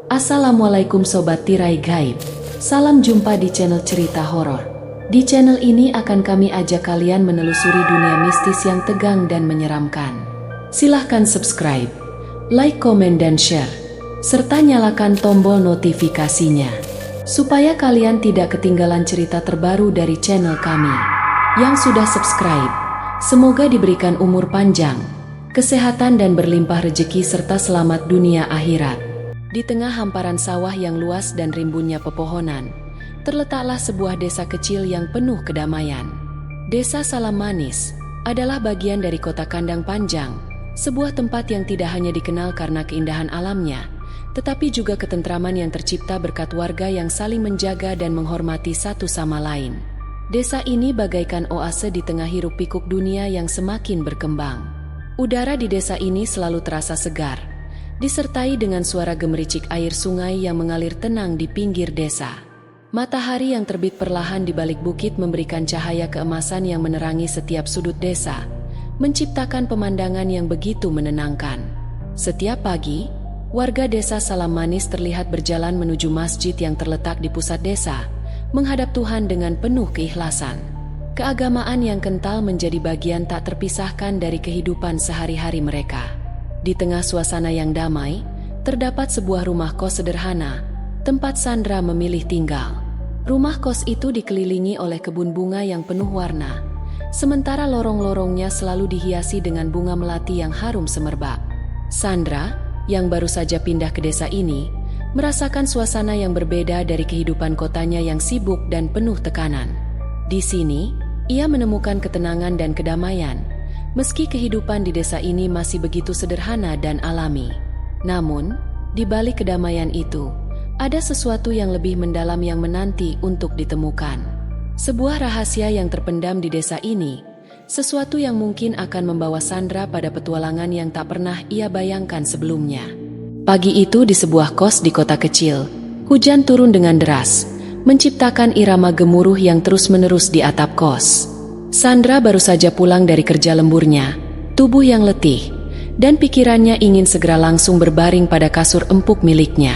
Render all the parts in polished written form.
Assalamualaikum Sobat Tirai Gaib. Salam jumpa di channel cerita horor. Di channel ini akan kami ajak kalian menelusuri dunia mistis yang tegang dan menyeramkan. Silahkan subscribe, like, komen, dan share, serta nyalakan tombol notifikasinya, supaya kalian tidak ketinggalan cerita terbaru dari channel kami. Yang sudah subscribe, semoga diberikan umur panjang, kesehatan, dan berlimpah rezeki serta selamat dunia akhirat. Di tengah hamparan sawah yang luas dan rimbunnya pepohonan, terletaklah sebuah desa kecil yang penuh kedamaian. Desa Salam Manis adalah bagian dari kota Kandang Panjang, sebuah tempat yang tidak hanya dikenal karena keindahan alamnya, tetapi juga ketentraman yang tercipta berkat warga yang saling menjaga dan menghormati satu sama lain. Desa ini bagaikan oase di tengah hiruk-pikuk dunia yang semakin berkembang. Udara di desa ini selalu terasa segar, disertai dengan suara gemericik air sungai yang mengalir tenang di pinggir desa. Matahari yang terbit perlahan di balik bukit memberikan cahaya keemasan yang menerangi setiap sudut desa, menciptakan pemandangan yang begitu menenangkan. Setiap pagi, warga desa Salam Manis terlihat berjalan menuju masjid yang terletak di pusat desa, menghadap Tuhan dengan penuh keikhlasan. Keagamaan yang kental menjadi bagian tak terpisahkan dari kehidupan sehari-hari mereka. Di tengah suasana yang damai, terdapat sebuah rumah kos sederhana, tempat Sandra memilih tinggal. Rumah kos itu dikelilingi oleh kebun bunga yang penuh warna, sementara lorong-lorongnya selalu dihiasi dengan bunga melati yang harum semerbak. Sandra, yang baru saja pindah ke desa ini, merasakan suasana yang berbeda dari kehidupan kotanya yang sibuk dan penuh tekanan. Di sini, ia menemukan ketenangan dan kedamaian, meski kehidupan di desa ini masih begitu sederhana dan alami. Namun, di balik kedamaian itu, ada sesuatu yang lebih mendalam yang menanti untuk ditemukan. Sebuah rahasia yang terpendam di desa ini, sesuatu yang mungkin akan membawa Sandra pada petualangan yang tak pernah ia bayangkan sebelumnya. Pagi itu di sebuah kos di kota kecil, hujan turun dengan deras, menciptakan irama gemuruh yang terus-menerus di atap kos. Sandra baru saja pulang dari kerja lemburnya, tubuh yang letih, dan pikirannya ingin segera langsung berbaring pada kasur empuk miliknya.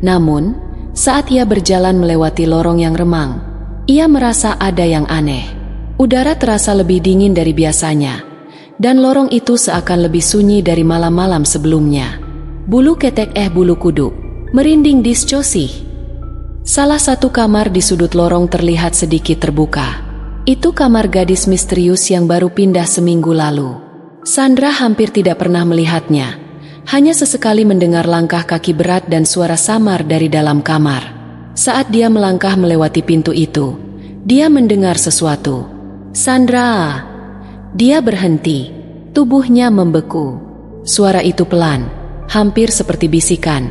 Namun, saat ia berjalan melewati lorong yang remang, ia merasa ada yang aneh. Udara terasa lebih dingin dari biasanya, dan lorong itu seakan lebih sunyi dari malam-malam sebelumnya. Bulu ketek bulu kuduk, merinding discosih. Salah satu kamar di sudut lorong terlihat sedikit terbuka. Itu kamar gadis misterius yang baru pindah seminggu lalu. Sandra hampir tidak pernah melihatnya, hanya sesekali mendengar langkah kaki berat dan suara samar dari dalam kamar. Saat dia melangkah melewati pintu itu, dia mendengar sesuatu. "Sandra!" Dia berhenti, tubuhnya membeku. Suara itu pelan, hampir seperti bisikan,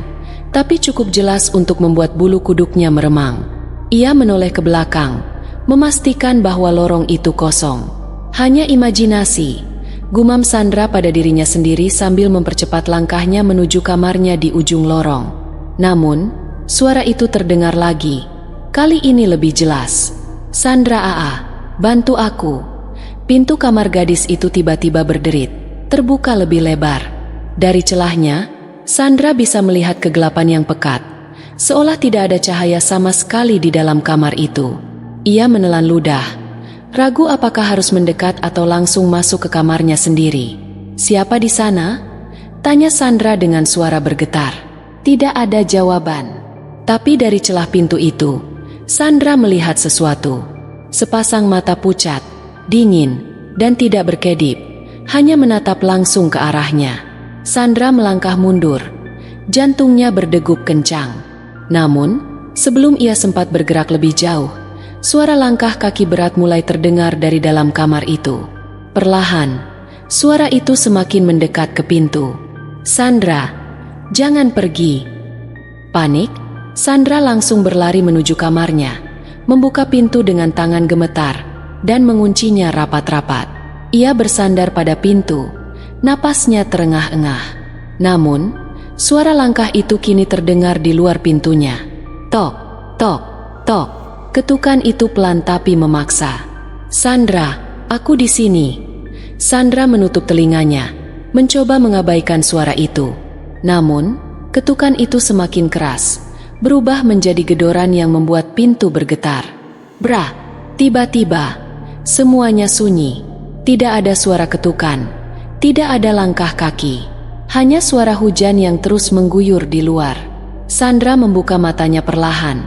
tapi cukup jelas untuk membuat bulu kuduknya meremang. Ia menoleh ke belakang, memastikan bahwa lorong itu kosong. Hanya imajinasi, gumam Sandra pada dirinya sendiri sambil mempercepat langkahnya menuju kamarnya di ujung lorong. Namun, suara itu terdengar lagi, kali ini lebih jelas. "Sandra, bantu aku." Pintu kamar gadis itu tiba-tiba berderit, terbuka lebih lebar. Dari celahnya, Sandra bisa melihat kegelapan yang pekat, seolah tidak ada cahaya sama sekali di dalam kamar itu. Ia menelan ludah, ragu apakah harus mendekat atau langsung masuk ke kamarnya sendiri. "Siapa di sana?" tanya Sandra dengan suara bergetar. Tidak ada jawaban. Tapi dari celah pintu itu, Sandra melihat sesuatu. Sepasang mata pucat, dingin, dan tidak berkedip, hanya menatap langsung ke arahnya. Sandra melangkah mundur, jantungnya berdegup kencang. Namun, sebelum ia sempat bergerak lebih jauh, suara langkah kaki berat mulai terdengar dari dalam kamar itu. Perlahan, suara itu semakin mendekat ke pintu. "Sandra, jangan pergi." Panik, Sandra langsung berlari menuju kamarnya, membuka pintu dengan tangan gemetar, dan menguncinya rapat-rapat. Ia bersandar pada pintu, napasnya terengah-engah. Namun, suara langkah itu kini terdengar di luar pintunya. Tok, tok, tok. Ketukan itu pelan tapi memaksa. "Sandra, aku di sini." Sandra menutup telinganya, mencoba mengabaikan suara itu. Namun, ketukan itu semakin keras, berubah menjadi gedoran yang membuat pintu bergetar. Brah! Tiba-tiba, semuanya sunyi. Tidak ada suara ketukan, tidak ada langkah kaki. Hanya suara hujan yang terus mengguyur di luar. Sandra membuka matanya perlahan,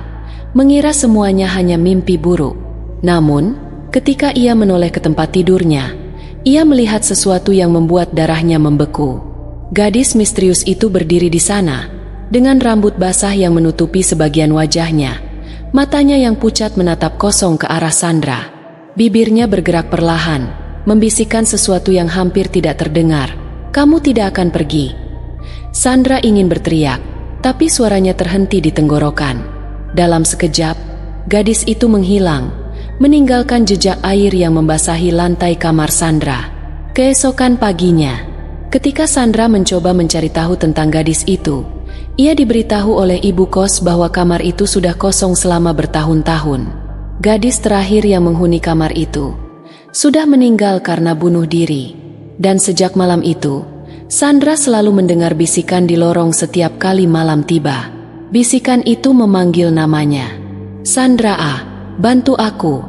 mengira semuanya hanya mimpi buruk. Namun, ketika ia menoleh ke tempat tidurnya, ia melihat sesuatu yang membuat darahnya membeku. Gadis misterius itu berdiri di sana, dengan rambut basah yang menutupi sebagian wajahnya. Matanya yang pucat menatap kosong ke arah Sandra. Bibirnya bergerak perlahan, membisikkan sesuatu yang hampir tidak terdengar. "Kamu tidak akan pergi." Sandra ingin berteriak, tapi suaranya terhenti di tenggorokan. Dalam sekejap, gadis itu menghilang, meninggalkan jejak air yang membasahi lantai kamar Sandra. Keesokan paginya, ketika Sandra mencoba mencari tahu tentang gadis itu, ia diberitahu oleh ibu kos bahwa kamar itu sudah kosong selama bertahun-tahun. Gadis terakhir yang menghuni kamar itu sudah meninggal karena bunuh diri. Dan sejak malam itu, Sandra selalu mendengar bisikan di lorong setiap kali malam tiba. Bisikan itu memanggil namanya. "Sandra A, bantu aku."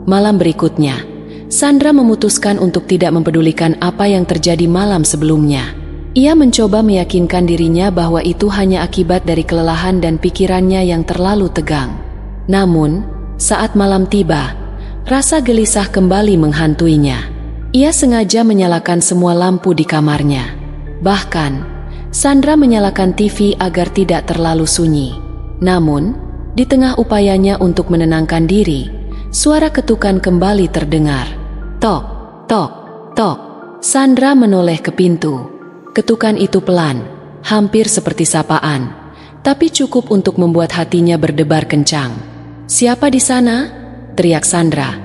Malam berikutnya, Sandra memutuskan untuk tidak mempedulikan apa yang terjadi malam sebelumnya. Ia mencoba meyakinkan dirinya bahwa itu hanya akibat dari kelelahan dan pikirannya yang terlalu tegang. Namun, saat malam tiba, rasa gelisah kembali menghantuinya. Ia sengaja menyalakan semua lampu di kamarnya. Bahkan, Sandra menyalakan TV agar tidak terlalu sunyi. Namun, di tengah upayanya untuk menenangkan diri, suara ketukan kembali terdengar. Tok, tok, tok. Sandra menoleh ke pintu. Ketukan itu pelan, hampir seperti sapaan, tapi cukup untuk membuat hatinya berdebar kencang. "Siapa di sana?" teriak Sandra,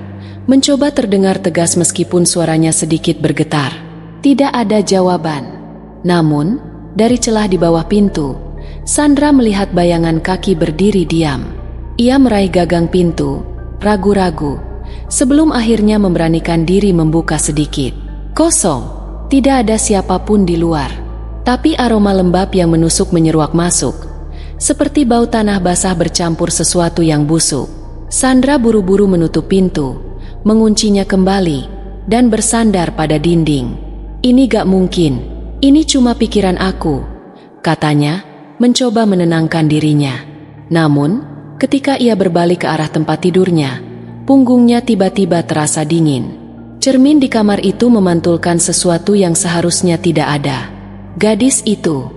mencoba terdengar tegas meskipun suaranya sedikit bergetar. Tidak ada jawaban. Namun, dari celah di bawah pintu, Sandra melihat bayangan kaki berdiri diam. Ia meraih gagang pintu, ragu-ragu, sebelum akhirnya memberanikan diri membuka sedikit. Kosong, tidak ada siapapun di luar. Tapi aroma lembab yang menusuk menyeruak masuk, seperti bau tanah basah bercampur sesuatu yang busuk. Sandra buru-buru menutup pintu, menguncinya kembali, dan bersandar pada dinding. "Ini gak mungkin, ini cuma pikiran aku," katanya, mencoba menenangkan dirinya. Namun, ketika ia berbalik ke arah tempat tidurnya, punggungnya tiba-tiba terasa dingin. Cermin di kamar itu memantulkan sesuatu yang seharusnya tidak ada. Gadis itu,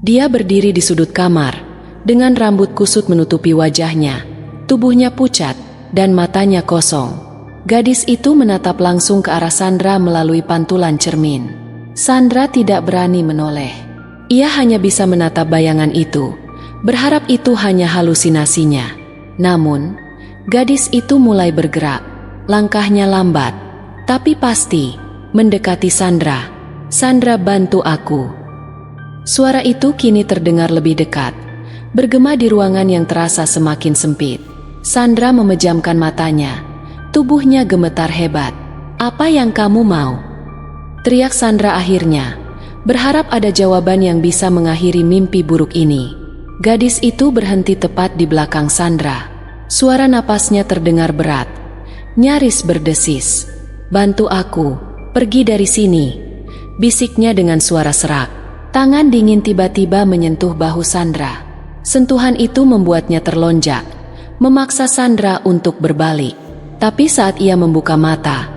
dia berdiri di sudut kamar, dengan rambut kusut menutupi wajahnya, tubuhnya pucat, dan matanya kosong. Gadis itu menatap langsung ke arah Sandra melalui pantulan cermin. Sandra tidak berani menoleh. Ia hanya bisa menatap bayangan itu, berharap itu hanya halusinasinya. Namun, gadis itu mulai bergerak. Langkahnya lambat, tapi pasti, mendekati Sandra. "Sandra, bantu aku." Suara itu kini terdengar lebih dekat, bergema di ruangan yang terasa semakin sempit. Sandra memejamkan matanya, tubuhnya gemetar hebat. "Apa yang kamu mau?" teriak Sandra akhirnya, berharap ada jawaban yang bisa mengakhiri mimpi buruk ini. Gadis itu berhenti tepat di belakang Sandra. Suara napasnya terdengar berat, nyaris berdesis. "Bantu aku, pergi dari sini," bisiknya dengan suara serak. Tangan dingin tiba-tiba menyentuh bahu Sandra. Sentuhan itu membuatnya terlonjak, memaksa Sandra untuk berbalik. Tapi saat ia membuka mata,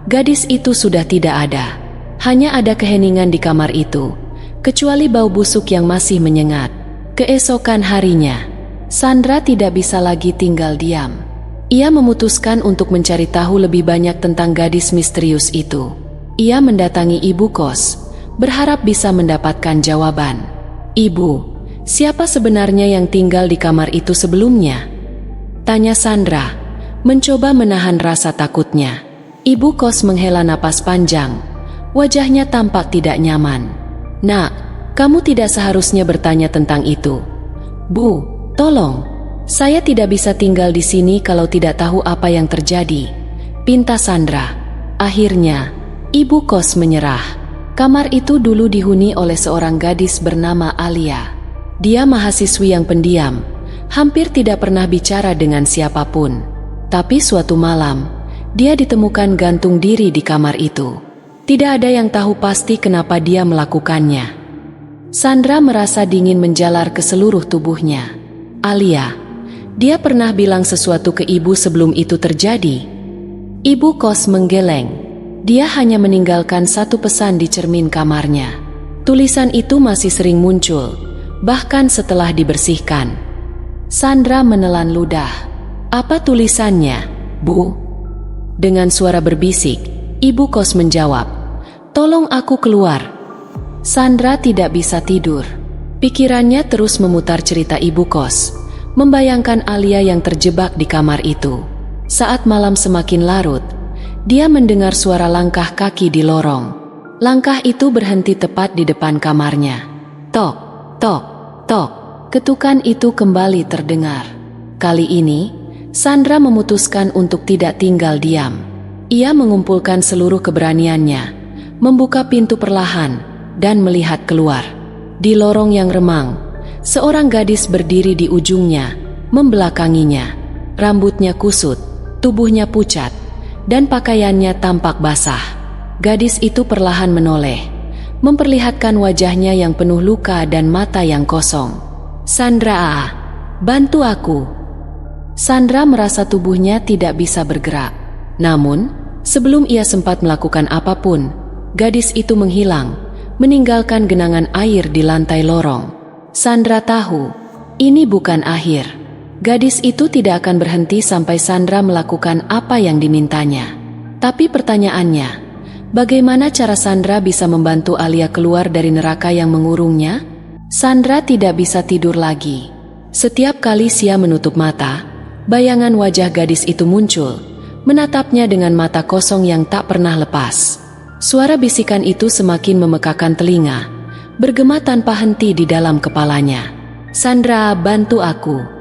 gadis itu sudah tidak ada. Hanya ada keheningan di kamar itu, kecuali bau busuk yang masih menyengat. Keesokan harinya, Sandra tidak bisa lagi tinggal diam. Ia memutuskan untuk mencari tahu lebih banyak tentang gadis misterius itu. Ia mendatangi ibu kos, berharap bisa mendapatkan jawaban. "Ibu, siapa sebenarnya yang tinggal di kamar itu sebelumnya?" tanya Sandra, mencoba menahan rasa takutnya. Ibu kos menghela napas panjang, wajahnya tampak tidak nyaman. "Nak, kamu tidak seharusnya bertanya tentang itu." "Bu, tolong, saya tidak bisa tinggal di sini kalau tidak tahu apa yang terjadi," pinta Sandra. Akhirnya, ibu kos menyerah. Kamar itu dulu dihuni oleh seorang gadis bernama Alia. Dia mahasiswi yang pendiam, hampir tidak pernah bicara dengan siapapun. Tapi suatu malam, dia ditemukan gantung diri di kamar itu. Tidak ada yang tahu pasti kenapa dia melakukannya. Sandra merasa dingin menjalar ke seluruh tubuhnya. Alia, dia pernah bilang sesuatu ke ibu sebelum itu terjadi. Ibu kos menggeleng. Dia hanya meninggalkan satu pesan di cermin kamarnya. Tulisan itu masih sering muncul, bahkan setelah dibersihkan. Sandra menelan ludah. "Apa tulisannya, Bu?" Dengan suara berbisik, ibu kos menjawab, "Tolong aku keluar." Sandra tidak bisa tidur. Pikirannya terus memutar cerita ibu kos, membayangkan Alia yang terjebak di kamar itu. Saat malam semakin larut, dia mendengar suara langkah kaki di lorong. Langkah itu berhenti tepat di depan kamarnya. Tok, tok, tok. Ketukan itu kembali terdengar. Kali ini, Sandra memutuskan untuk tidak tinggal diam. Ia mengumpulkan seluruh keberaniannya, membuka pintu perlahan, dan melihat keluar. Di lorong yang remang, seorang gadis berdiri di ujungnya, membelakanginya. Rambutnya kusut, tubuhnya pucat, dan pakaiannya tampak basah. Gadis itu perlahan menoleh, memperlihatkan wajahnya yang penuh luka dan mata yang kosong. "Sandra, bantu aku." Sandra merasa tubuhnya tidak bisa bergerak. Namun, sebelum ia sempat melakukan apapun, gadis itu menghilang, meninggalkan genangan air di lantai lorong. Sandra tahu, ini bukan akhir. Gadis itu tidak akan berhenti sampai Sandra melakukan apa yang dimintanya. Tapi pertanyaannya, bagaimana cara Sandra bisa membantu Alia keluar dari neraka yang mengurungnya? Sandra tidak bisa tidur lagi. Setiap kali Sia menutup mata, bayangan wajah gadis itu muncul, menatapnya dengan mata kosong yang tak pernah lepas. Suara bisikan itu semakin memekakan telinga, bergema tanpa henti di dalam kepalanya. "Sandra, bantu aku."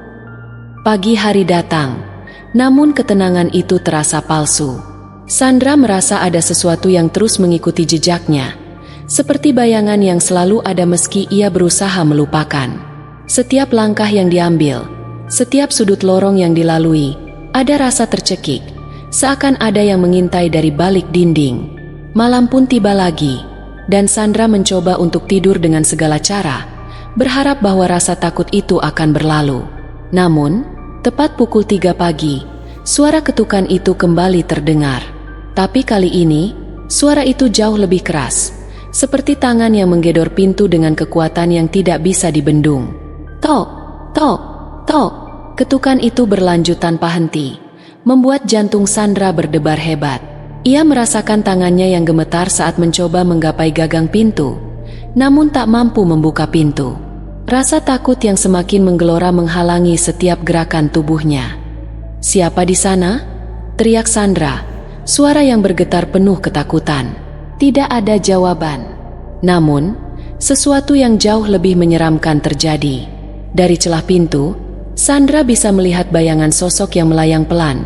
Pagi hari datang, namun ketenangan itu terasa palsu. Sandra merasa ada sesuatu yang terus mengikuti jejaknya, seperti bayangan yang selalu ada meski ia berusaha melupakan. Setiap langkah yang diambil, setiap sudut lorong yang dilalui, ada rasa tercekik, seakan ada yang mengintai dari balik dinding. Malam pun tiba lagi, dan Sandra mencoba untuk tidur dengan segala cara, berharap bahwa rasa takut itu akan berlalu. Namun, tepat pukul 3 pagi, suara ketukan itu kembali terdengar. Tapi kali ini, suara itu jauh lebih keras, seperti tangan yang menggedor pintu dengan kekuatan yang tidak bisa dibendung. Tok, tok, tok. Ketukan itu berlanjut tanpa henti, membuat jantung Sandra berdebar hebat. Ia merasakan tangannya yang gemetar saat mencoba menggapai gagang pintu, namun tak mampu membuka pintu. Rasa takut yang semakin menggelora menghalangi setiap gerakan tubuhnya. "Siapa di sana?" teriak Sandra, suara yang bergetar penuh ketakutan. Tidak ada jawaban. Namun, sesuatu yang jauh lebih menyeramkan terjadi. Dari celah pintu, Sandra bisa melihat bayangan sosok yang melayang pelan,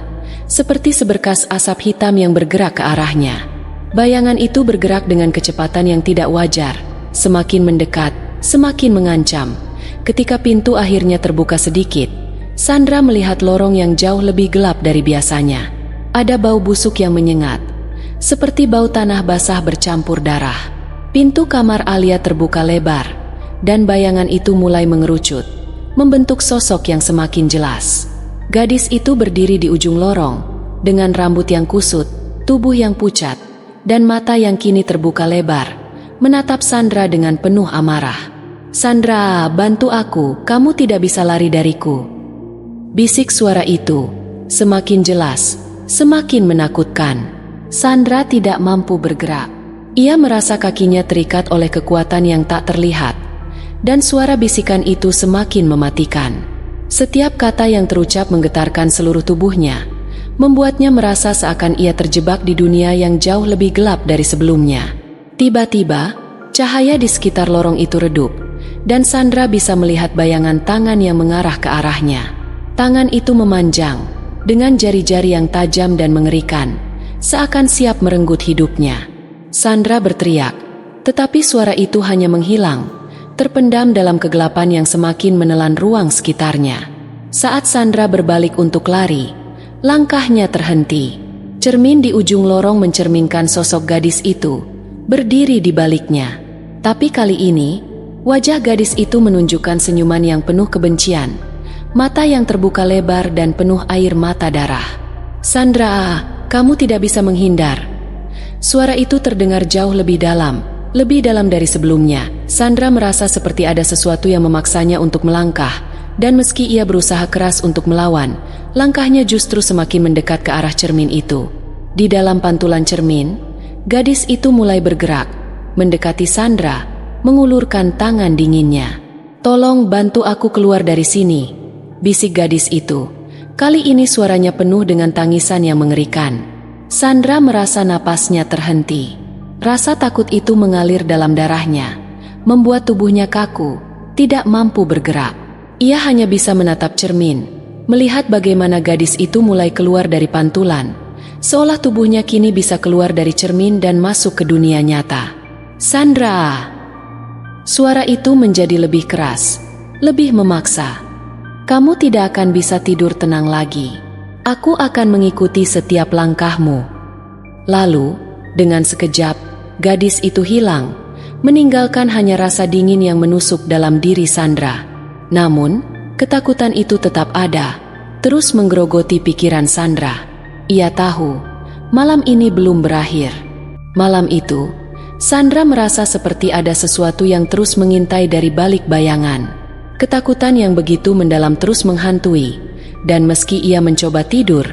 seperti seberkas asap hitam yang bergerak ke arahnya. Bayangan itu bergerak dengan kecepatan yang tidak wajar, semakin mendekat, semakin mengancam. Ketika pintu akhirnya terbuka sedikit, Sandra melihat lorong yang jauh lebih gelap dari biasanya. Ada bau busuk yang menyengat, seperti bau tanah basah bercampur darah. Pintu kamar Alia terbuka lebar, dan bayangan itu mulai mengerucut, membentuk sosok yang semakin jelas. Gadis itu berdiri di ujung lorong, dengan rambut yang kusut, tubuh yang pucat, dan mata yang kini terbuka lebar, menatap Sandra dengan penuh amarah. "Sandra, bantu aku, kamu tidak bisa lari dariku." Bisik suara itu, semakin jelas, semakin menakutkan. Sandra tidak mampu bergerak. Ia merasa kakinya terikat oleh kekuatan yang tak terlihat, dan suara bisikan itu semakin mematikan. Setiap kata yang terucap menggetarkan seluruh tubuhnya, membuatnya merasa seakan ia terjebak di dunia yang jauh lebih gelap dari sebelumnya. Tiba-tiba, cahaya di sekitar lorong itu redup, dan Sandra bisa melihat bayangan tangan yang mengarah ke arahnya. Tangan itu memanjang, dengan jari-jari yang tajam dan mengerikan, seakan siap merenggut hidupnya. Sandra berteriak, tetapi suara itu hanya menghilang, terpendam dalam kegelapan yang semakin menelan ruang sekitarnya. Saat Sandra berbalik untuk lari, langkahnya terhenti. Cermin di ujung lorong mencerminkan sosok gadis itu, berdiri di baliknya. Tapi kali ini, wajah gadis itu menunjukkan senyuman yang penuh kebencian, mata yang terbuka lebar dan penuh air mata darah. "Sandra, kamu tidak bisa menghindar." Suara itu terdengar jauh lebih dalam dari sebelumnya. Sandra merasa seperti ada sesuatu yang memaksanya untuk melangkah, dan meski ia berusaha keras untuk melawan, langkahnya justru semakin mendekat ke arah cermin itu. Di dalam pantulan cermin, gadis itu mulai bergerak, mendekati Sandra, mengulurkan tangan dinginnya. "Tolong bantu aku keluar dari sini," bisik gadis itu. Kali ini suaranya penuh dengan tangisan yang mengerikan. Sandra merasa napasnya terhenti. Rasa takut itu mengalir dalam darahnya, membuat tubuhnya kaku, tidak mampu bergerak. Ia hanya bisa menatap cermin, melihat bagaimana gadis itu mulai keluar dari pantulan, seolah tubuhnya kini bisa keluar dari cermin dan masuk ke dunia nyata. "Sandra!" Suara itu menjadi lebih keras, lebih memaksa. "Kamu tidak akan bisa tidur tenang lagi. Aku akan mengikuti setiap langkahmu." Lalu, dengan sekejap, gadis itu hilang, meninggalkan hanya rasa dingin yang menusuk dalam diri Sandra. Namun, ketakutan itu tetap ada, terus menggerogoti pikiran Sandra. Ia tahu, malam ini belum berakhir. Malam itu, Sandra merasa seperti ada sesuatu yang terus mengintai dari balik bayangan. Ketakutan yang begitu mendalam terus menghantui, dan meski ia mencoba tidur,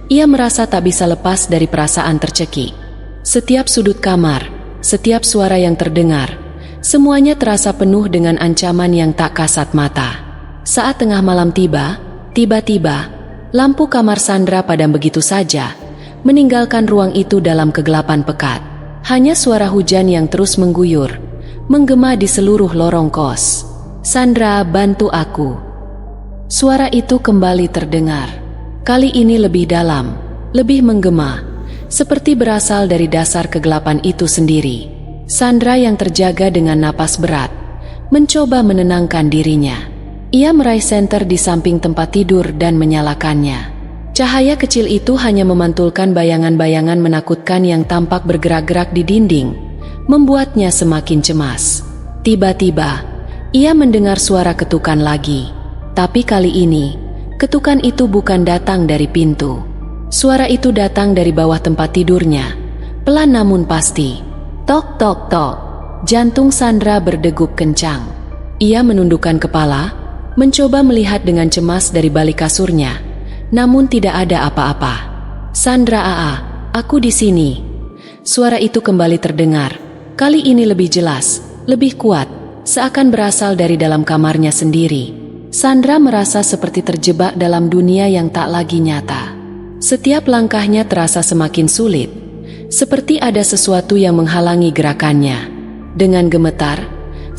ia merasa tak bisa lepas dari perasaan tercekik. Setiap sudut kamar, setiap suara yang terdengar, semuanya terasa penuh dengan ancaman yang tak kasat mata. Saat tengah malam tiba-tiba, lampu kamar Sandra padam begitu saja, meninggalkan ruang itu dalam kegelapan pekat. Hanya suara hujan yang terus mengguyur, menggema di seluruh lorong kos. "Sandra, bantu aku." Suara itu kembali terdengar. Kali ini lebih dalam, lebih menggema, seperti berasal dari dasar kegelapan itu sendiri. Sandra yang terjaga dengan napas berat, mencoba menenangkan dirinya. Ia meraih senter di samping tempat tidur dan menyalakannya. Cahaya kecil itu hanya memantulkan bayangan-bayangan menakutkan yang tampak bergerak-gerak di dinding, membuatnya semakin cemas. Tiba-tiba, ia mendengar suara ketukan lagi. Tapi kali ini, ketukan itu bukan datang dari pintu. Suara itu datang dari bawah tempat tidurnya, pelan namun pasti. Tok tok tok. Jantung Sandra berdegup kencang. Ia menundukkan kepala, mencoba melihat dengan cemas dari balik kasurnya, namun tidak ada apa-apa. "Sandra, aku di sini." Suara itu kembali terdengar. Kali ini lebih jelas, lebih kuat, seakan berasal dari dalam kamarnya sendiri. Sandra merasa seperti terjebak dalam dunia yang tak lagi nyata. Setiap langkahnya terasa semakin sulit, seperti ada sesuatu yang menghalangi gerakannya. Dengan gemetar,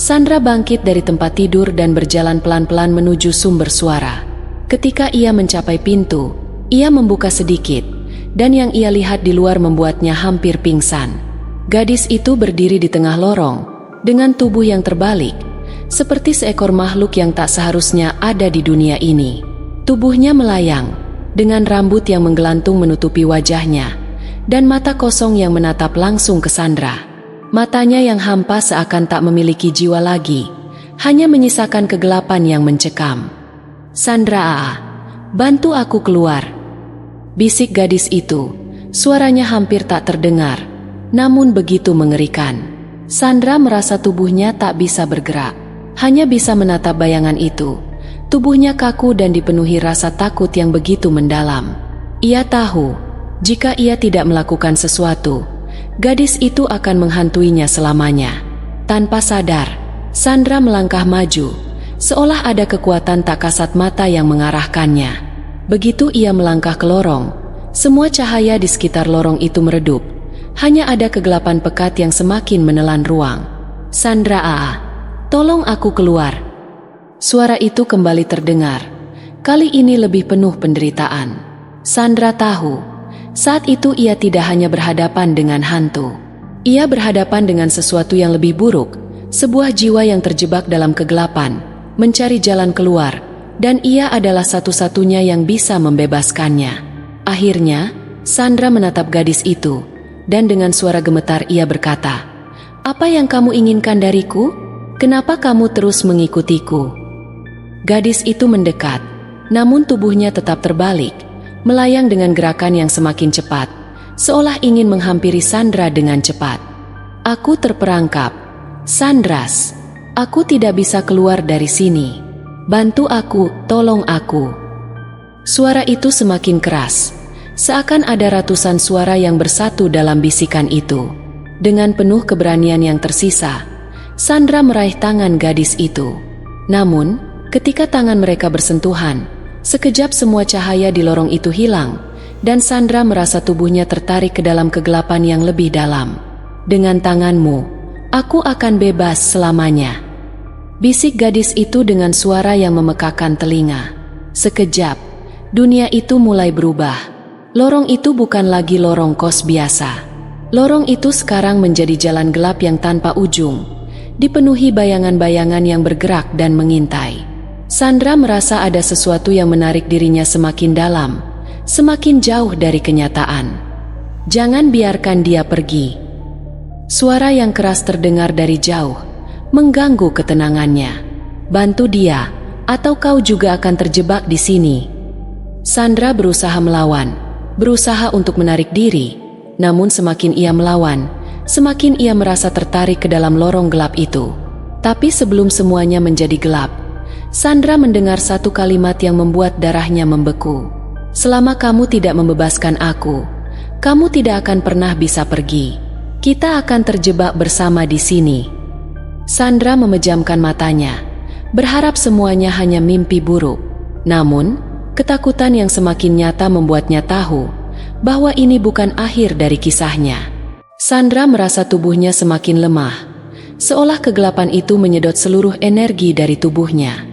Sandra bangkit dari tempat tidur dan berjalan pelan-pelan menuju sumber suara. Ketika ia mencapai pintu, ia membuka sedikit, dan yang ia lihat di luar membuatnya hampir pingsan. Gadis itu berdiri di tengah lorong, dengan tubuh yang terbalik, seperti seekor makhluk yang tak seharusnya ada di dunia ini. Tubuhnya melayang, dengan rambut yang menggelantung menutupi wajahnya, dan mata kosong yang menatap langsung ke Sandra. Matanya yang hampa seakan tak memiliki jiwa lagi, hanya menyisakan kegelapan yang mencekam. "Sandra, bantu aku keluar," bisik gadis itu. Suaranya hampir tak terdengar, namun begitu mengerikan. Sandra merasa tubuhnya tak bisa bergerak, hanya bisa menatap bayangan itu. Tubuhnya kaku dan dipenuhi rasa takut yang begitu mendalam. Ia tahu, jika ia tidak melakukan sesuatu, gadis itu akan menghantuinya selamanya. Tanpa sadar, Sandra melangkah maju, seolah ada kekuatan tak kasat mata yang mengarahkannya. Begitu ia melangkah ke lorong, semua cahaya di sekitar lorong itu meredup. Hanya ada kegelapan pekat yang semakin menelan ruang. "Sandra, tolong aku keluar." Suara itu kembali terdengar. Kali ini lebih penuh penderitaan. Sandra tahu, saat itu ia tidak hanya berhadapan dengan hantu. Ia berhadapan dengan sesuatu yang lebih buruk, sebuah jiwa yang terjebak dalam kegelapan, mencari jalan keluar, dan ia adalah satu-satunya yang bisa membebaskannya. Akhirnya, Sandra menatap gadis itu, dan dengan suara gemetar ia berkata, "Apa yang kamu inginkan dariku? Kenapa kamu terus mengikutiku?" Gadis itu mendekat, namun tubuhnya tetap terbalik, melayang dengan gerakan yang semakin cepat, seolah ingin menghampiri Sandra dengan cepat. "Aku terperangkap. Sandras, aku tidak bisa keluar dari sini. Bantu aku, tolong aku." Suara itu semakin keras, seakan ada ratusan suara yang bersatu dalam bisikan itu. Dengan penuh keberanian yang tersisa, Sandra meraih tangan gadis itu. Namun, ketika tangan mereka bersentuhan, sekejap semua cahaya di lorong itu hilang, dan Sandra merasa tubuhnya tertarik ke dalam kegelapan yang lebih dalam. "Dengan tanganmu, aku akan bebas selamanya," bisik gadis itu dengan suara yang memekakan telinga. Sekejap, dunia itu mulai berubah. Lorong itu bukan lagi lorong kos biasa. Lorong itu sekarang menjadi jalan gelap yang tanpa ujung, dipenuhi bayangan-bayangan yang bergerak dan mengintai. Sandra merasa ada sesuatu yang menarik dirinya semakin dalam, semakin jauh dari kenyataan. "Jangan biarkan dia pergi." Suara yang keras terdengar dari jauh, mengganggu ketenangannya. "Bantu dia, atau kau juga akan terjebak di sini." Sandra berusaha melawan, berusaha untuk menarik diri, namun semakin ia melawan, semakin ia merasa tertarik ke dalam lorong gelap itu. Tapi sebelum semuanya menjadi gelap, Sandra mendengar satu kalimat yang membuat darahnya membeku. "Selama kamu tidak membebaskan aku, kamu tidak akan pernah bisa pergi. Kita akan terjebak bersama di sini." Sandra memejamkan matanya, berharap semuanya hanya mimpi buruk. Namun, ketakutan yang semakin nyata membuatnya tahu bahwa ini bukan akhir dari kisahnya. Sandra merasa tubuhnya semakin lemah, seolah kegelapan itu menyedot seluruh energi dari tubuhnya.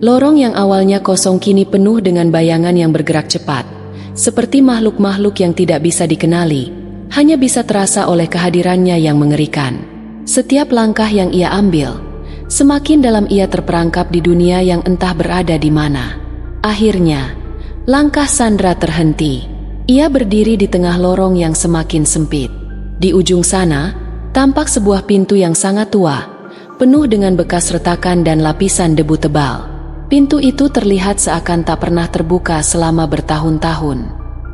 Lorong yang awalnya kosong kini penuh dengan bayangan yang bergerak cepat, seperti makhluk-makhluk yang tidak bisa dikenali, hanya bisa terasa oleh kehadirannya yang mengerikan. Setiap langkah yang ia ambil, semakin dalam ia terperangkap di dunia yang entah berada di mana. Akhirnya, langkah Sandra terhenti. Ia berdiri di tengah lorong yang semakin sempit. Di ujung sana, tampak sebuah pintu yang sangat tua, penuh dengan bekas retakan dan lapisan debu tebal. Pintu itu terlihat seakan tak pernah terbuka selama bertahun-tahun.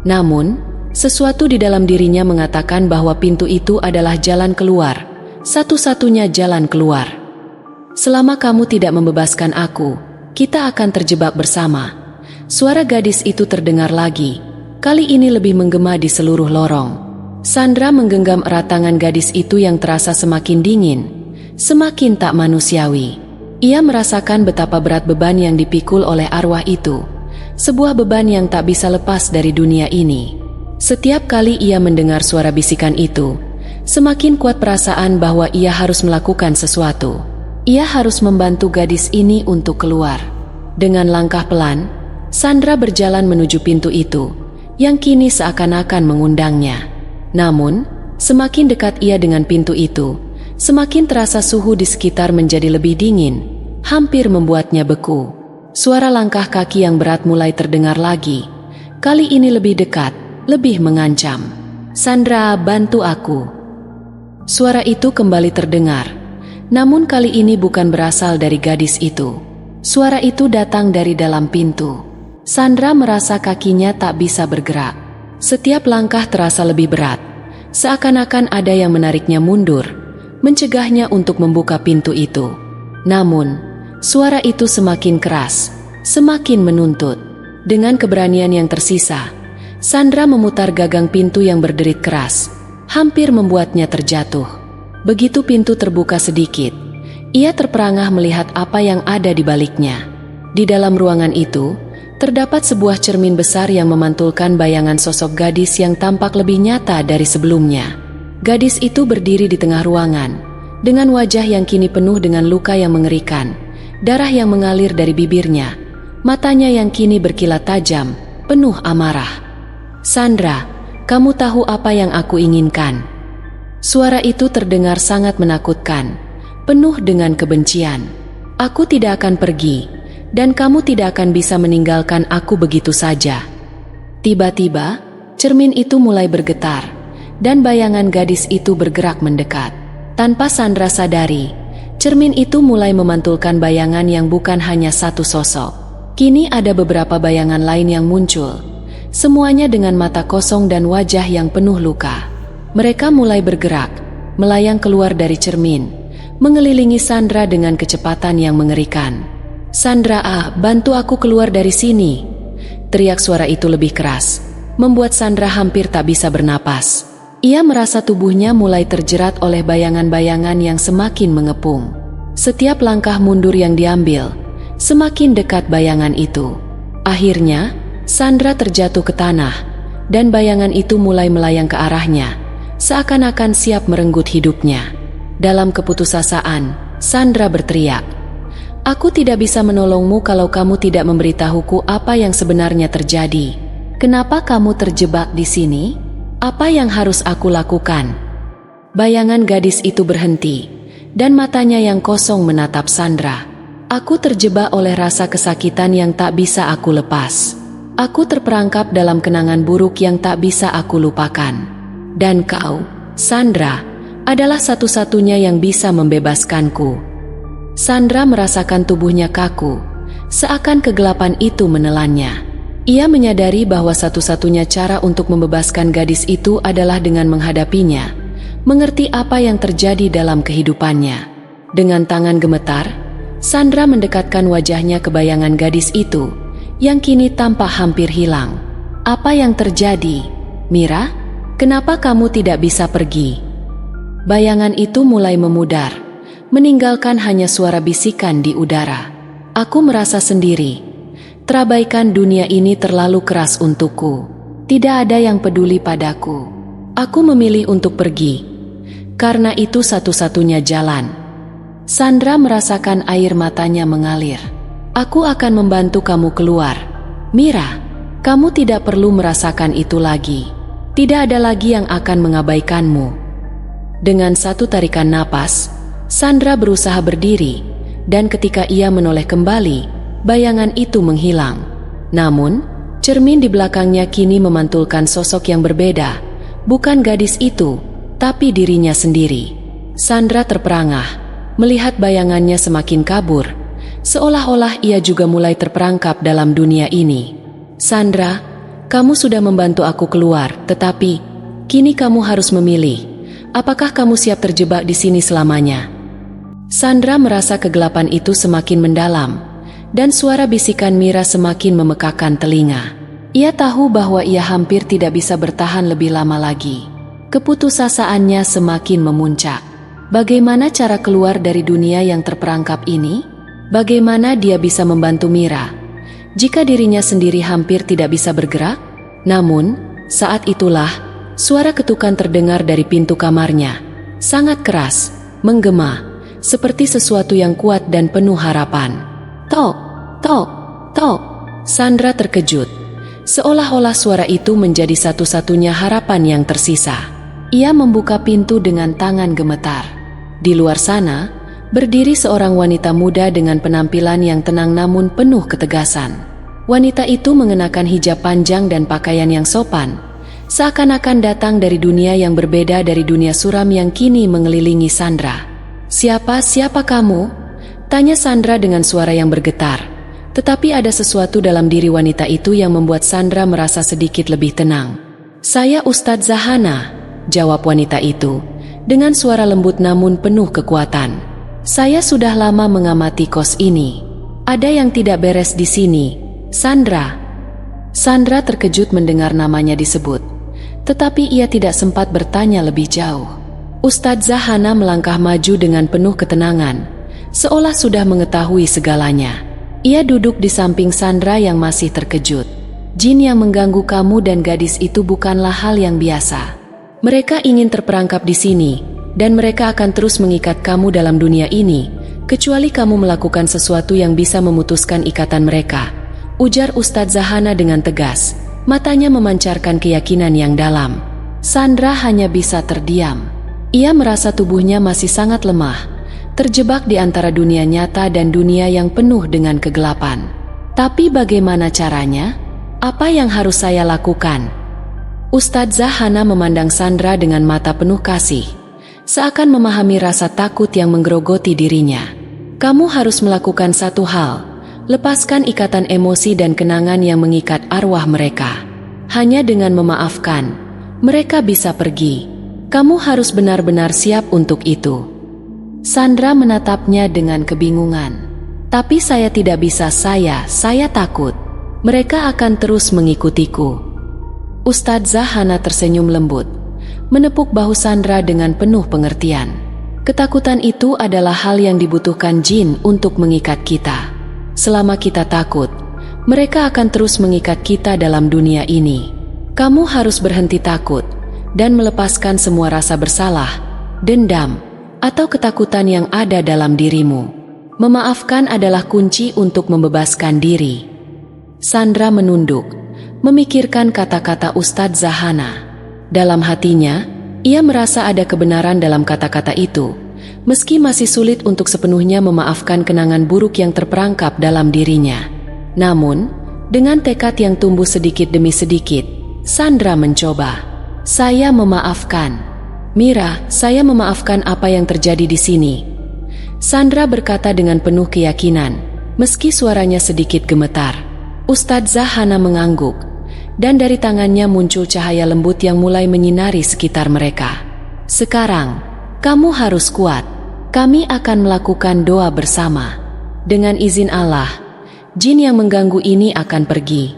Namun, sesuatu di dalam dirinya mengatakan bahwa pintu itu adalah jalan keluar, satu-satunya jalan keluar. "Selama kamu tidak membebaskan aku, kita akan terjebak bersama." Suara gadis itu terdengar lagi, kali ini lebih menggema di seluruh lorong. Sandra menggenggam erat tangan gadis itu yang terasa semakin dingin, semakin tak manusiawi. Ia merasakan betapa berat beban yang dipikul oleh arwah itu, sebuah beban yang tak bisa lepas dari dunia ini. Setiap kali ia mendengar suara bisikan itu, semakin kuat perasaan bahwa ia harus melakukan sesuatu. Ia harus membantu gadis ini untuk keluar. Dengan langkah pelan, Sandra berjalan menuju pintu itu, yang kini seakan-akan mengundangnya. Namun, semakin dekat ia dengan pintu itu, semakin terasa suhu di sekitar menjadi lebih dingin, hampir membuatnya beku. Suara langkah kaki yang berat mulai terdengar lagi, kali ini lebih dekat, lebih mengancam. "Sandra, bantu aku." Suara itu kembali terdengar, namun kali ini bukan berasal dari gadis itu. Suara itu datang dari dalam pintu. Sandra merasa kakinya tak bisa bergerak. Setiap langkah terasa lebih berat, seakan-akan ada yang menariknya mundur, mencegahnya untuk membuka pintu itu. Namun, suara itu semakin keras, semakin menuntut. Dengan keberanian yang tersisa, Sandra memutar gagang pintu yang berderit keras, hampir membuatnya terjatuh. Begitu pintu terbuka sedikit, ia terperangah melihat apa yang ada di baliknya. Di dalam ruangan itu, terdapat sebuah cermin besar yang memantulkan bayangan sosok gadis yang tampak lebih nyata dari sebelumnya. Gadis itu berdiri di tengah ruangan, dengan wajah yang kini penuh dengan luka yang mengerikan, darah yang mengalir dari bibirnya, matanya yang kini berkilat tajam, penuh amarah. "Sandra, kamu tahu apa yang aku inginkan?" Suara itu terdengar sangat menakutkan, penuh dengan kebencian. Aku tidak akan pergi, dan kamu tidak akan bisa meninggalkan aku begitu saja. Tiba-tiba, cermin itu mulai bergetar, dan bayangan gadis itu bergerak mendekat. Tanpa Sandra sadari, cermin itu mulai memantulkan bayangan yang bukan hanya satu sosok. Kini ada beberapa bayangan lain yang muncul, semuanya dengan mata kosong dan wajah yang penuh luka. Mereka mulai bergerak, melayang keluar dari cermin, mengelilingi Sandra dengan kecepatan yang mengerikan. "Sandra, bantu aku keluar dari sini!" teriak suara itu lebih keras, membuat Sandra hampir tak bisa bernapas. Ia merasa tubuhnya mulai terjerat oleh bayangan-bayangan yang semakin mengepung. Setiap langkah mundur yang diambil, semakin dekat bayangan itu. Akhirnya, Sandra terjatuh ke tanah, dan bayangan itu mulai melayang ke arahnya, seakan-akan siap merenggut hidupnya. Dalam keputusasaan, Sandra berteriak, "Aku tidak bisa menolongmu kalau kamu tidak memberitahuku apa yang sebenarnya terjadi. Kenapa kamu terjebak di sini? Apa yang harus aku lakukan?" Bayangan gadis itu berhenti, dan matanya yang kosong menatap Sandra. "Aku terjebak oleh rasa kesakitan yang tak bisa aku lepas. Aku terperangkap dalam kenangan buruk yang tak bisa aku lupakan. Dan kau, Sandra, adalah satu-satunya yang bisa membebaskanku." Sandra merasakan tubuhnya kaku, seakan kegelapan itu menelannya. Ia menyadari bahwa satu-satunya cara untuk membebaskan gadis itu adalah dengan menghadapinya, mengerti apa yang terjadi dalam kehidupannya. Dengan tangan gemetar, Sandra mendekatkan wajahnya ke bayangan gadis itu, yang kini tampak hampir hilang. "Apa yang terjadi, Mira? Kenapa kamu tidak bisa pergi?" Bayangan itu mulai memudar, meninggalkan hanya suara bisikan di udara. "Aku merasa sendiri. Terabaikan dunia ini terlalu keras untukku. Tidak ada yang peduli padaku. Aku memilih untuk pergi, karena itu satu-satunya jalan." Sandra merasakan air matanya mengalir. "Aku akan membantu kamu keluar. Mira, kamu tidak perlu merasakan itu lagi. Tidak ada lagi yang akan mengabaikanmu." Dengan satu tarikan napas, Sandra berusaha berdiri, dan ketika ia menoleh kembali, bayangan itu menghilang. Namun, cermin di belakangnya kini memantulkan sosok yang berbeda, bukan gadis itu, tapi dirinya sendiri. Sandra terperangah, melihat bayangannya semakin kabur, seolah-olah ia juga mulai terperangkap dalam dunia ini. "Sandra, kamu sudah membantu aku keluar, tetapi kini kamu harus memilih. Apakah kamu siap terjebak di sini selamanya?" Sandra merasa kegelapan itu semakin mendalam, dan suara bisikan Mira semakin memekakan telinga. Ia tahu bahwa ia hampir tidak bisa bertahan lebih lama lagi. Keputusasaannya semakin memuncak. Bagaimana cara keluar dari dunia yang terperangkap ini? Bagaimana dia bisa membantu Mira jika dirinya sendiri hampir tidak bisa bergerak? Namun, saat itulah suara ketukan terdengar dari pintu kamarnya. Sangat keras, menggema, seperti sesuatu yang kuat dan penuh harapan. "Tok, tok, tok." Sandra terkejut, seolah-olah suara itu menjadi satu-satunya harapan yang tersisa. Ia membuka pintu dengan tangan gemetar. Di luar sana, berdiri seorang wanita muda dengan penampilan yang tenang namun penuh ketegasan. Wanita itu mengenakan hijab panjang dan pakaian yang sopan, seakan-akan datang dari dunia yang berbeda dari dunia suram yang kini mengelilingi Sandra. Siapa kamu?" tanya Sandra dengan suara yang bergetar. Tetapi ada sesuatu dalam diri wanita itu yang membuat Sandra merasa sedikit lebih tenang. "Saya Ustadz Zahana," jawab wanita itu, dengan suara lembut namun penuh kekuatan. "Saya sudah lama mengamati kos ini. Ada yang tidak beres di sini, Sandra." Sandra terkejut mendengar namanya disebut, tetapi ia tidak sempat bertanya lebih jauh. Ustadz Zahana melangkah maju dengan penuh ketenangan, seolah sudah mengetahui segalanya. Ia duduk di samping Sandra yang masih terkejut. "Jin yang mengganggu kamu dan gadis itu bukanlah hal yang biasa. Mereka ingin terperangkap di sini, dan mereka akan terus mengikat kamu dalam dunia ini, kecuali kamu melakukan sesuatu yang bisa memutuskan ikatan mereka," ujar Ustadz Zahana dengan tegas, matanya memancarkan keyakinan yang dalam. Sandra hanya bisa terdiam. Ia merasa tubuhnya masih sangat lemah, terjebak di antara dunia nyata dan dunia yang penuh dengan kegelapan. Tapi bagaimana caranya? Apa yang harus saya lakukan? Ustadzah Hana memandang Sandra dengan mata penuh kasih, seakan memahami rasa takut yang menggerogoti dirinya. Kamu harus melakukan satu hal, lepaskan ikatan emosi dan kenangan yang mengikat arwah mereka. Hanya dengan memaafkan, mereka bisa pergi. Kamu harus benar-benar siap untuk itu. Sandra menatapnya dengan kebingungan. Tapi saya tidak bisa, saya takut. Mereka akan terus mengikutiku. Ustadzah Hana tersenyum lembut, menepuk bahu Sandra dengan penuh pengertian. Ketakutan itu adalah hal yang dibutuhkan jin untuk mengikat kita. Selama kita takut, mereka akan terus mengikat kita dalam dunia ini. Kamu harus berhenti takut dan melepaskan semua rasa bersalah, dendam, atau ketakutan yang ada dalam dirimu. Memaafkan adalah kunci untuk membebaskan diri. Sandra menunduk, memikirkan kata-kata Ustadzah Hana. Dalam hatinya, ia merasa ada kebenaran dalam kata-kata itu, meski masih sulit untuk sepenuhnya memaafkan kenangan buruk yang terperangkap dalam dirinya. Namun, dengan tekad yang tumbuh sedikit demi sedikit, Sandra mencoba. Saya memaafkan. Mira, saya memaafkan apa yang terjadi di sini. Sandra berkata dengan penuh keyakinan, meski suaranya sedikit gemetar. Ustadzah Hana mengangguk, dan dari tangannya muncul cahaya lembut yang mulai menyinari sekitar mereka. Sekarang, kamu harus kuat. Kami akan melakukan doa bersama. Dengan izin Allah, jin yang mengganggu ini akan pergi.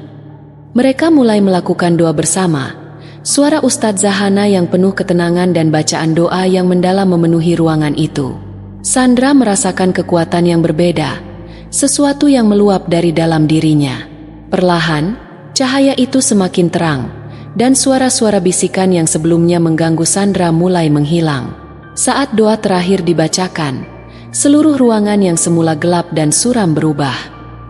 Mereka mulai melakukan doa bersama. Suara Ustadzah Hana yang penuh ketenangan dan bacaan doa yang mendalam memenuhi ruangan itu. Sandra merasakan kekuatan yang berbeda, sesuatu yang meluap dari dalam dirinya. Perlahan, cahaya itu semakin terang, dan suara-suara bisikan yang sebelumnya mengganggu Sandra mulai menghilang. Saat doa terakhir dibacakan, seluruh ruangan yang semula gelap dan suram berubah.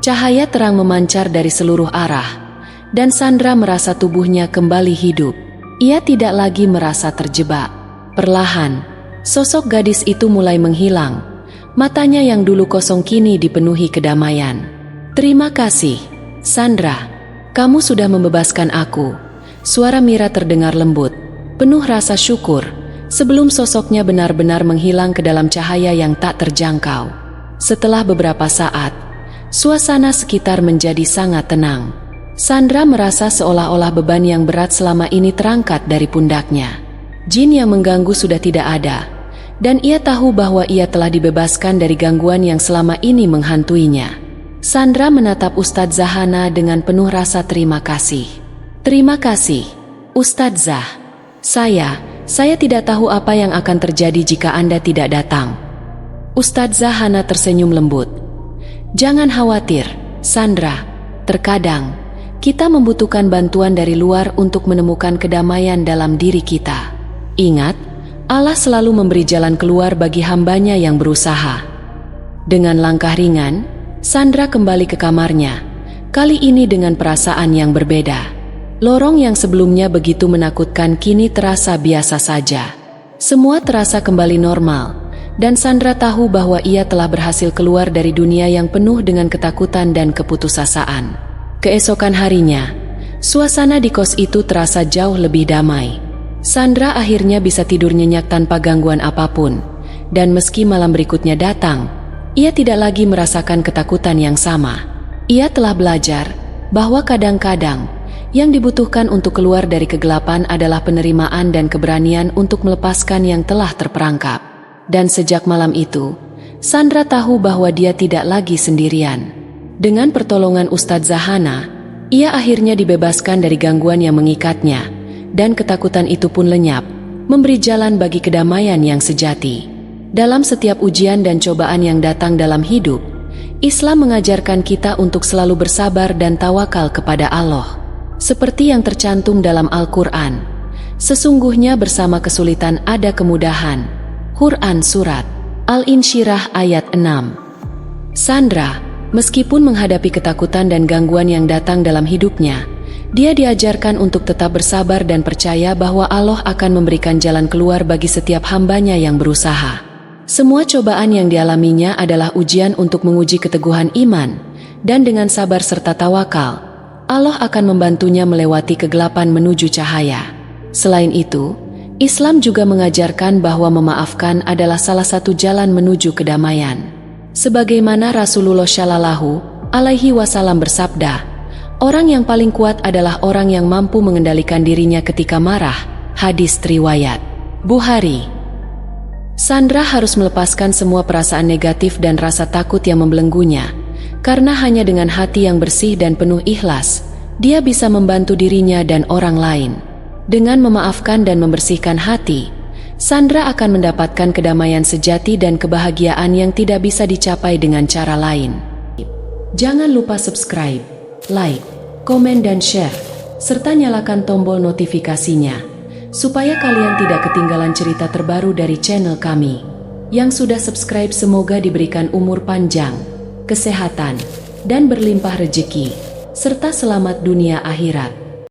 Cahaya terang memancar dari seluruh arah, dan Sandra merasa tubuhnya kembali hidup. Ia tidak lagi merasa terjebak. Perlahan, sosok gadis itu mulai menghilang. Matanya yang dulu kosong kini dipenuhi kedamaian. Terima kasih, Sandra. Kamu sudah membebaskan aku. Suara Mira terdengar lembut, penuh rasa syukur, sebelum sosoknya benar-benar menghilang ke dalam cahaya yang tak terjangkau. Setelah beberapa saat, suasana sekitar menjadi sangat tenang. Sandra merasa seolah-olah beban yang berat selama ini terangkat dari pundaknya. Jin yang mengganggu sudah tidak ada, dan ia tahu bahwa ia telah dibebaskan dari gangguan yang selama ini menghantuinya. Sandra menatap Ustadzah Hana dengan penuh rasa terima kasih. Terima kasih, Ustadzah. Saya tidak tahu apa yang akan terjadi jika Anda tidak datang. Ustadzah Hana tersenyum lembut. Jangan khawatir, Sandra. Terkadang, kita membutuhkan bantuan dari luar untuk menemukan kedamaian dalam diri kita. Ingat, Allah selalu memberi jalan keluar bagi hambanya yang berusaha. Dengan langkah ringan, Sandra kembali ke kamarnya, kali ini dengan perasaan yang berbeda. Lorong yang sebelumnya begitu menakutkan kini terasa biasa saja. Semua terasa kembali normal, dan Sandra tahu bahwa ia telah berhasil keluar dari dunia yang penuh dengan ketakutan dan keputusasaan. Keesokan harinya, suasana di kos itu terasa jauh lebih damai. Sandra akhirnya bisa tidur nyenyak tanpa gangguan apapun, dan meski malam berikutnya datang, ia tidak lagi merasakan ketakutan yang sama. Ia telah belajar bahwa kadang-kadang yang dibutuhkan untuk keluar dari kegelapan adalah penerimaan dan keberanian untuk melepaskan yang telah terperangkap. Dan sejak malam itu, Sandra tahu bahwa dia tidak lagi sendirian. Dengan pertolongan Ustadzah Hana, ia akhirnya dibebaskan dari gangguan yang mengikatnya, dan ketakutan itu pun lenyap, memberi jalan bagi kedamaian yang sejati. Dalam setiap ujian dan cobaan yang datang dalam hidup, Islam mengajarkan kita untuk selalu bersabar dan tawakal kepada Allah. Seperti yang tercantum dalam Al-Quran, sesungguhnya bersama kesulitan ada kemudahan. Quran Surat Al-Insyirah ayat 6. Sandra, meskipun menghadapi ketakutan dan gangguan yang datang dalam hidupnya, dia diajarkan untuk tetap bersabar dan percaya bahwa Allah akan memberikan jalan keluar bagi setiap hambanya yang berusaha. Semua cobaan yang dialaminya adalah ujian untuk menguji keteguhan iman, dan dengan sabar serta tawakal, Allah akan membantunya melewati kegelapan menuju cahaya. Selain itu, Islam juga mengajarkan bahwa memaafkan adalah salah satu jalan menuju kedamaian. Sebagaimana Rasulullah Shallallahu Alaihi Wasallam bersabda, orang yang paling kuat adalah orang yang mampu mengendalikan dirinya ketika marah. Hadis riwayat Bukhari. Sandra harus melepaskan semua perasaan negatif dan rasa takut yang membelenggunya, karena hanya dengan hati yang bersih dan penuh ikhlas, dia bisa membantu dirinya dan orang lain. Dengan memaafkan dan membersihkan hati, Sandra akan mendapatkan kedamaian sejati dan kebahagiaan yang tidak bisa dicapai dengan cara lain. Jangan lupa subscribe, like, komen dan share, serta nyalakan tombol notifikasinya, supaya kalian tidak ketinggalan cerita terbaru dari channel kami. Yang sudah subscribe semoga diberikan umur panjang, kesehatan, dan berlimpah rezeki, serta selamat dunia akhirat.